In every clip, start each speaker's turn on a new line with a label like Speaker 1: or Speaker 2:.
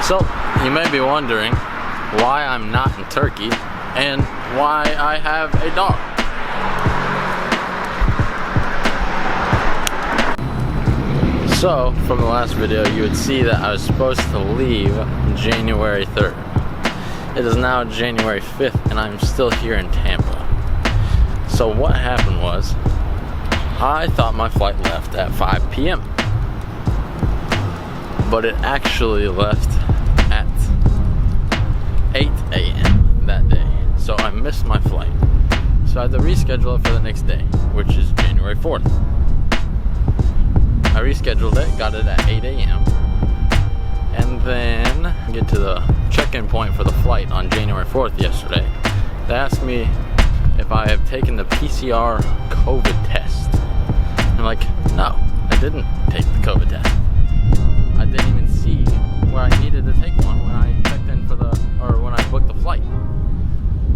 Speaker 1: So, you may be wondering why I'm not in Turkey and why I have a dog. So, from the last video, you would see that I was supposed to leave January 3rd. It is now January 5th and I'm still here in Tampa. So what happened was, I thought my flight left at 5 p.m. But it actually left at 8 a.m. that day. So I missed my flight. So I had to reschedule it for the next day, which is January 4th. I rescheduled it, got it at 8 a.m. And then get to the check-in point for the flight on January 4th yesterday. They asked me if I have taken the PCR COVID test. I'm like, no, I didn't take the COVID test. I didn't even see where I needed to take one when I checked in when I booked the flight.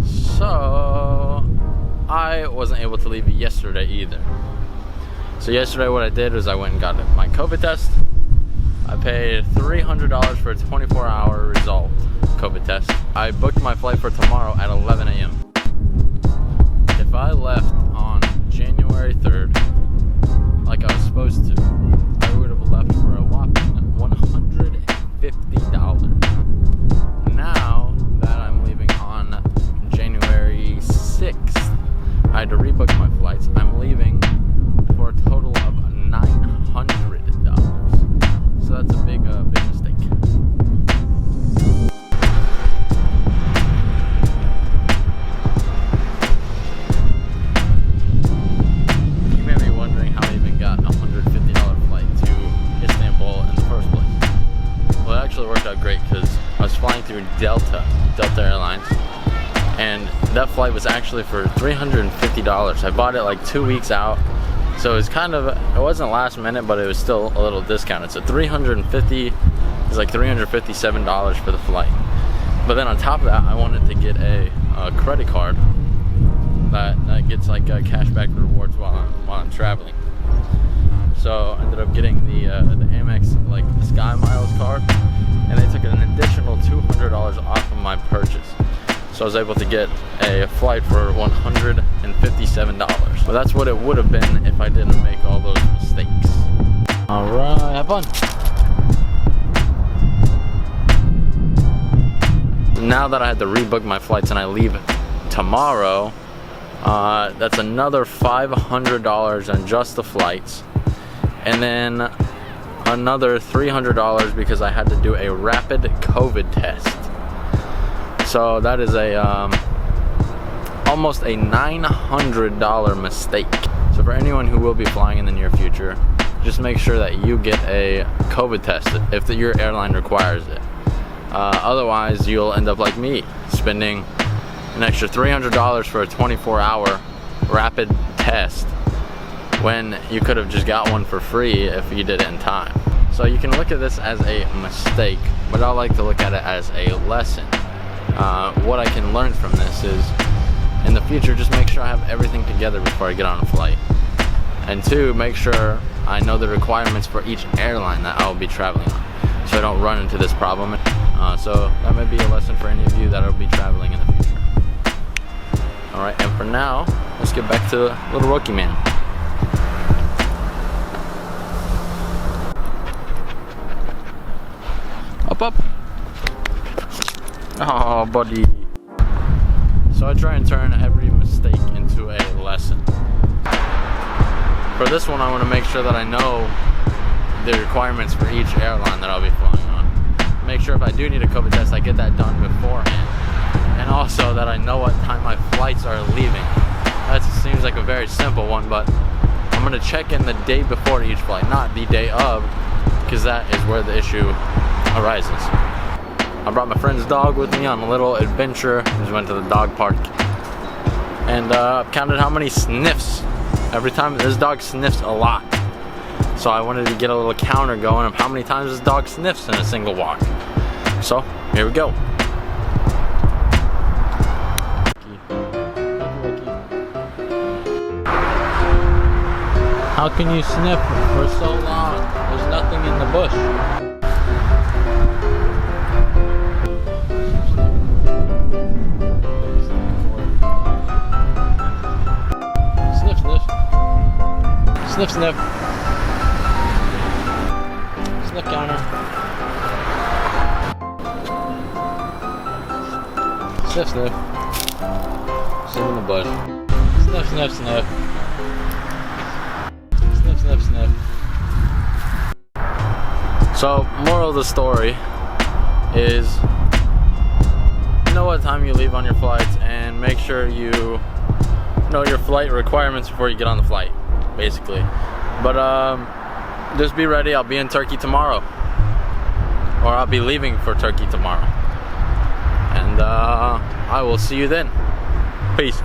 Speaker 1: So I wasn't able to leave yesterday either. So yesterday what I did was I went and got my COVID test. I paid $300 for a 24-hour result COVID test. I booked my flight for tomorrow at 11 a.m. If I left on January 3rd, like I was supposed to, I would have left for a whopping $150. Now that I'm leaving on January 6th, I had to rebook my flights. I'm leaving for a total of $900. So that's a big mistake. You may be wondering how I even got a $150 flight to Istanbul in the first place. Well, it actually worked out great because I was flying through Delta Airlines, and that flight was actually for $350. I bought it like 2 weeks out. So it wasn't last minute, but it was still a little discounted. So $350 is like $357 for the flight. But then on top of that, I wanted to get a credit card that gets like cashback rewards while I'm traveling. So I ended up getting the Amex like Sky Miles card, and they took an additional $200 off of my purchase. So I was able to get a flight for $157. Well, that's what it would have been if I didn't make all those mistakes. Alright, have fun. Now that I had to rebook my flights and I leave tomorrow, that's another $500 on just the flights. And then another $300 because I had to do a rapid COVID test. So that is almost a $900 mistake. So for anyone who will be flying in the near future, just make sure that you get a COVID test if your airline requires it. Otherwise, you'll end up like me, spending an extra $300 for a 24-hour rapid test when you could have just got one for free if you did it in time. So you can look at this as a mistake, but I like to look at it as a lesson. What I can learn from this is, in the future, just make sure I have everything together before I get on a flight. And two, make sure I know the requirements for each airline that I'll be traveling on, so I don't run into this problem. So that may be a lesson for any of you that will be traveling in the future. Alright, and for now, let's get back to Little Rookie Man. Up. Oh, buddy. So I try and turn every mistake into a lesson. For this one, I want to make sure that I know the requirements for each airline that I'll be flying on. Make sure if I do need a COVID test, I get that done beforehand. And also that I know what time my flights are leaving. That seems like a very simple one, but I'm going to check in the day before each flight, not the day of, because that is where the issue arises. I brought my friend's dog with me on a little adventure. We just went to the dog park and counted how many sniffs. Every time this dog sniffs a lot. So I wanted to get a little counter going of how many times this dog sniffs in a single walk. So here we go. How can you sniff for so long? There's nothing in the bush. Sniff, sniff. Sniff counter. Sniff, sniff. Sniff in the bush. Sniff, sniff, sniff. Sniff, sniff, sniff. So, moral of the story is know what time you leave on your flights and make sure you know your flight requirements before you get on the flight, basically. But just be ready. I'll be in Turkey tomorrow, or I'll be leaving for Turkey tomorrow, and I will see you then. Peace.